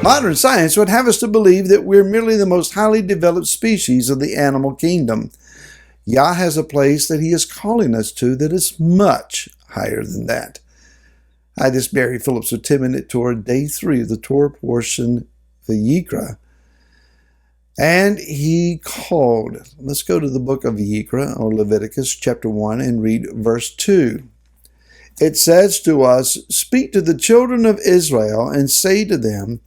Modern science would have us to believe that we're merely the most highly developed species of the animal kingdom. Yah has a place that he is calling us to that is much higher than that. Hi, this is Barry Phillips with 10-Minute Torah, Day 3 of the Torah portion, Vayikra. And he called. Let's go to the book of Vayikra, or Leviticus, chapter 1, and read verse 2. It says to us, "Speak to the children of Israel and say to them,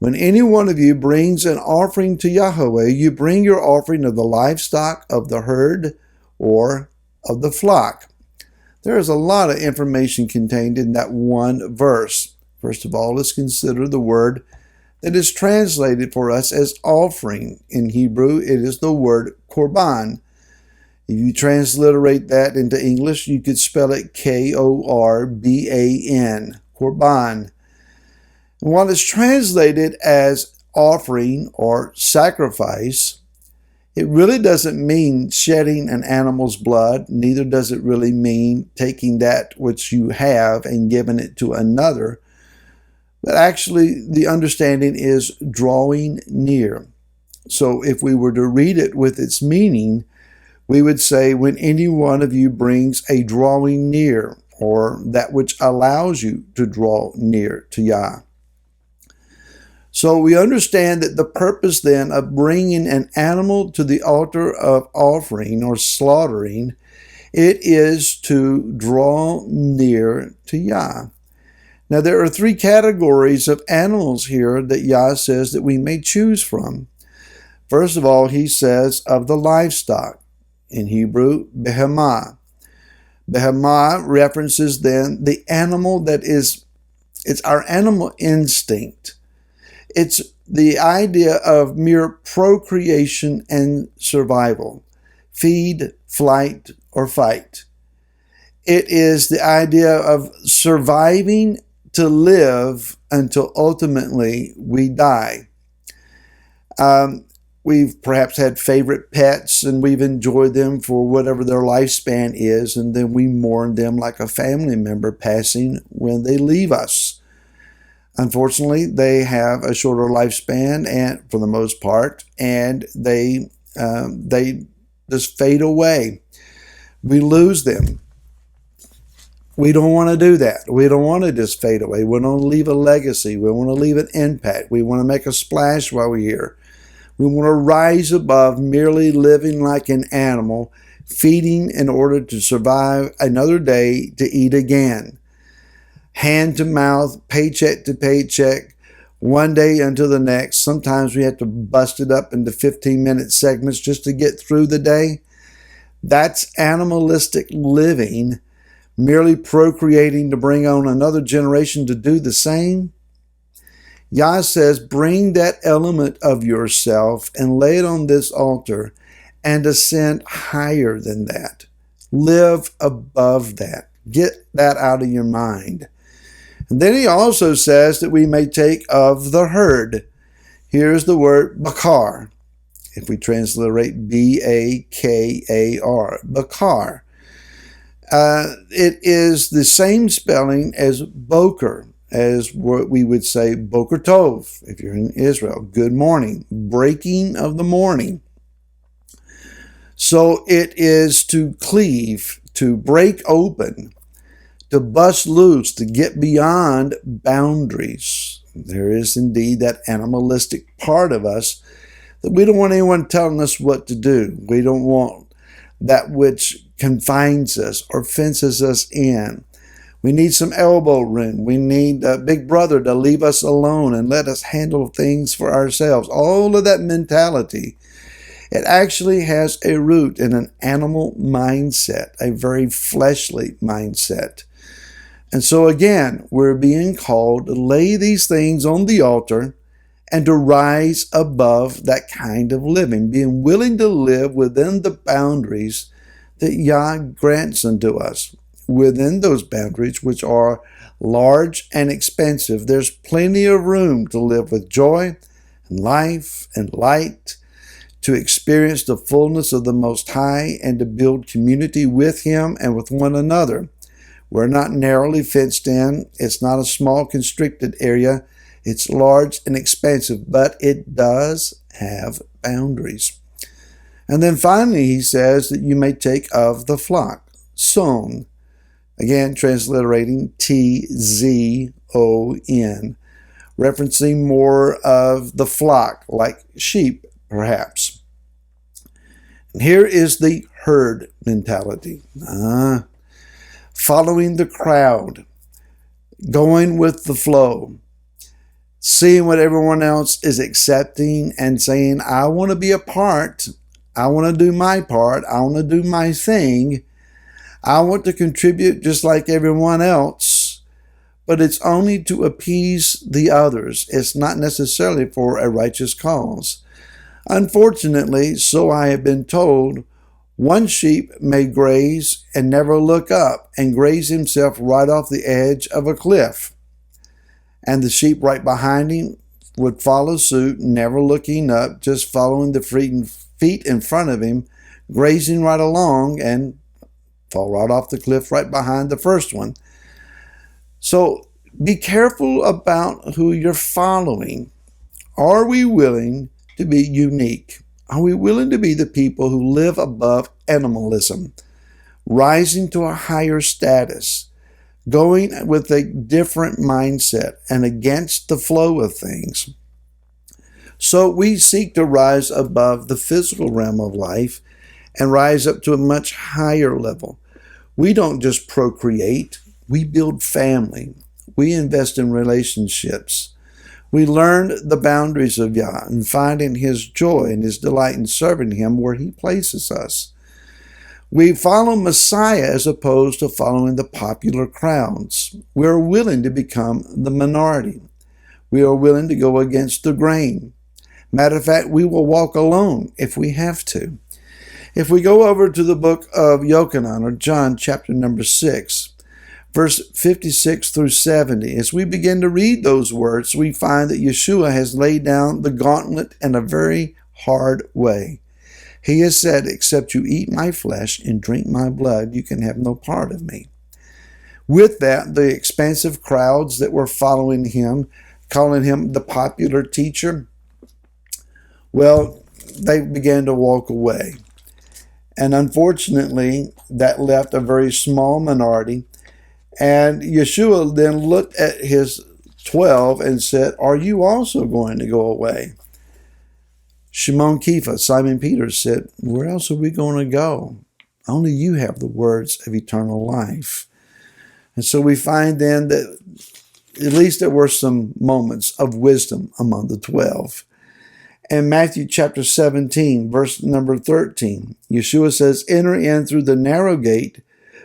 when any one of you brings an offering to Yahweh, you bring your offering of the livestock, of the herd, or of the flock." There is a lot of information contained in that one verse. First of all, let's consider the word that is translated for us as offering. In Hebrew, it is the word korban. If you transliterate that into English, you could spell it Korban, korban. And while it's translated as offering or sacrifice, it really doesn't mean shedding an animal's blood. Neither does it really mean taking that which you have and giving it to another. But actually, the understanding is drawing near. So if we were to read it with its meaning, we would say, when any one of you brings a drawing near, or that which allows you to draw near to Yah. So we understand that the purpose then of bringing an animal to the altar of offering or slaughtering, it is to draw near to Yah. Now there are three categories of animals here that Yah says that we may choose from. First of all, he says of the livestock. In Hebrew, behemah. Behemah references then the animal that is, it's our animal instinct. It's the idea of mere procreation and survival. Feed, flight, or fight. It is the idea of surviving to live until ultimately we die. We've perhaps had favorite pets and we've enjoyed them for whatever their lifespan is, and then we mourn them like a family member passing when they leave us. Unfortunately, they have a shorter lifespan, and for the most part, and they just fade away. We lose them. We don't want to do that. We don't want to just fade away. We want to leave a legacy. We want to leave an impact. We want to make a splash while we're here. We want to rise above merely living like an animal, feeding in order to survive another day to eat again. Hand to mouth, paycheck to paycheck, one day until the next. Sometimes we have to bust it up into 15-minute segments just to get through the day. That's animalistic living, merely procreating to bring on another generation to do the same. Yah says, bring that element of yourself and lay it on this altar and ascend higher than that. Live above that. Get that out of your mind. And then he also says that we may take of the herd. Here's the word bakar. If we transliterate B-A-K-A-R, bakar. It is the same spelling as boker, as what we would say boker tov, if you're in Israel, good morning, breaking of the morning. So it is to cleave, to break open, to bust loose, to get beyond boundaries. There is indeed that animalistic part of us that we don't want anyone telling us what to do. We don't want that which confines us or fences us in. We need some elbow room. We need a big brother to leave us alone and let us handle things for ourselves. All of that mentality, it actually has a root in an animal mindset, a very fleshly mindset. And so again, we're being called to lay these things on the altar and to rise above that kind of living, being willing to live within the boundaries that Yah grants unto us. Within those boundaries, which are large and expansive, there's plenty of room to live with joy and life and light, to experience the fullness of the Most High, and to build community with Him and with one another. We're not narrowly fenced in. It's not a small constricted area. It's large and expansive, but it does have boundaries. And then finally, he says that you may take of the flock, son. Again, transliterating Tzon, referencing more of the flock, like sheep, perhaps. And here is the herd mentality. Following the crowd, going with the flow, seeing what everyone else is accepting and saying, I want to be a part. I want to do my part. I want to do my thing. I want to contribute just like everyone else, but it's only to appease the others. It's not necessarily for a righteous cause. Unfortunately, so I have been told, one sheep may graze and never look up and graze himself right off the edge of a cliff. And the sheep right behind him would follow suit, never looking up, just following the feet in front of him, grazing right along and fall right off the cliff right behind the first one. So be careful about who you're following. Are we willing to be unique? Are we willing to be the people who live above animalism, rising to a higher status, going with a different mindset and against the flow of things? So we seek to rise above the physical realm of life and rise up to a much higher level. We don't just procreate, we build family. We invest in relationships. We learn the boundaries of Yah and finding His joy and His delight in serving Him where He places us. We follow Messiah as opposed to following the popular crowds. We are willing to become the minority. We are willing to go against the grain. Matter of fact, we will walk alone if we have to. If we go over to the book of Yochanan, or John chapter number 6, verse 56 through 70, as we begin to read those words, we find that Yeshua has laid down the gauntlet in a very hard way. He has said, except you eat my flesh and drink my blood, you can have no part of me. With that, the expansive crowds that were following him, calling him the popular teacher, well, they began to walk away. And unfortunately, that left a very small minority. And Yeshua then looked at his 12 and said, are you also going to go away? Shimon Kepha, Simon Peter, said, where else are we going to go? Only you have the words of eternal life. And so we find then that at least there were some moments of wisdom among the 12. In Matthew chapter 17, verse number 13, Yeshua says, enter in through the narrow gate,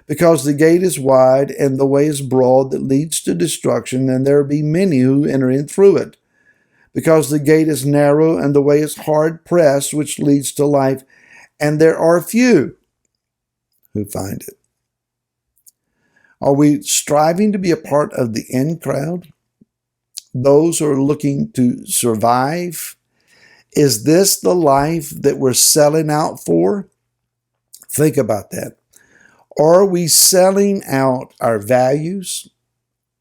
because the gate is wide and the way is broad that leads to destruction, and there be many who enter in through it. Because the gate is narrow and the way is hard pressed, which leads to life, and there are few who find it. Are we striving to be a part of the in crowd? Those who are looking to survive? Is this the life that we're selling out for? Think about that. Are we selling out our values,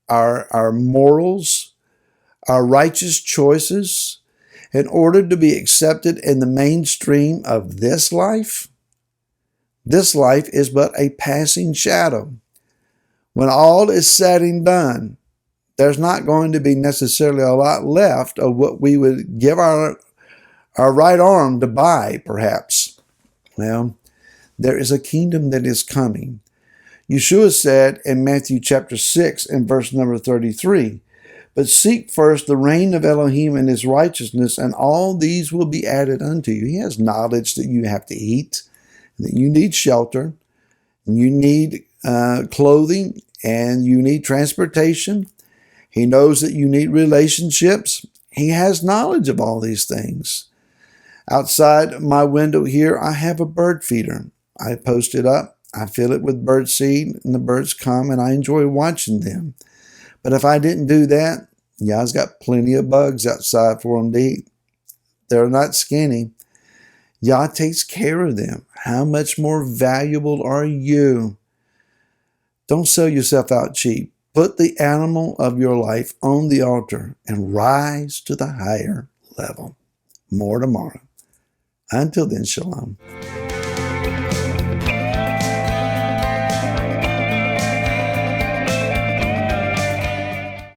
our morals, our righteous choices in order to be accepted in the mainstream of this life? This life is but a passing shadow. When all is said and done, there's not going to be necessarily a lot left of what we would give our right arm to buy, perhaps. Well, there is a kingdom that is coming. Yeshua said in Matthew chapter 6 and verse number 33, but seek first the reign of Elohim and His righteousness, and all these will be added unto you. He has knowledge that you have to eat, that you need shelter, and you need clothing, and you need transportation. He knows that you need relationships. He has knowledge of all these things. Outside my window here, I have a bird feeder. I post it up. I fill it with bird seed, and the birds come, and I enjoy watching them. But if I didn't do that, Yah's got plenty of bugs outside for them to eat. They're not skinny. Yah takes care of them. How much more valuable are you? Don't sell yourself out cheap. Put the animal of your life on the altar and rise to the higher level. More tomorrow. Until then, shalom.